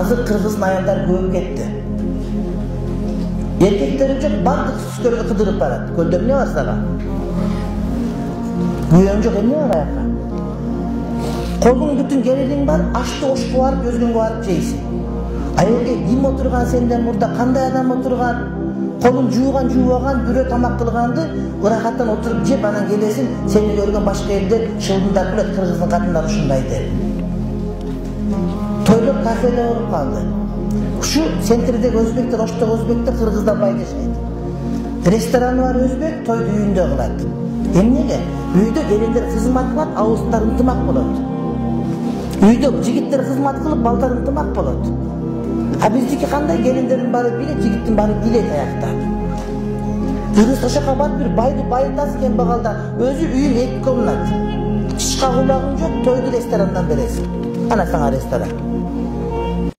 Азыр кыргыздын аялдары көбөйүп кетти. Эркектер жок бардык түскөргө кыдырып барат. Көлдө эмне бар сага? Күйөөң жок эмне бар аяка? Колуң бүтүн келиниң бар, ашты ошко барып, өзгөнгө барып жейсиң. Аялге ким отурган сенден мурда, кандай адам отурган? Колун жууган, жуубаган, бирөө тамак кылганды, ырахаттан отуруп жеп, анан келесиң, сени көргөн башка элдер шылдындап билет, кыргыздын катындары ушундай деп. Тойлор кафеде болуп калды. Ушу центрдеги өзбектер, Оштогу өзбектер кыргыздар бай жашайт. Рестораны бар өзбек, тойду үйүндө кылат. Эмнеге? Үйдө келиндер кызмат кылат, абысындар ынтымак болот. Үйдө жигиттер кызмат кылып, балдар ынтымак болот. А биздики кандай? Келиндердин баары билет, жигиттин баары билет аякта. Кыргыз ошоко барып бир байды байытасың кембагалда, өзү үйүн 2 комнат. Тышка кулагың жок, тойду ресторандан бересиң. Ана сага ресторан.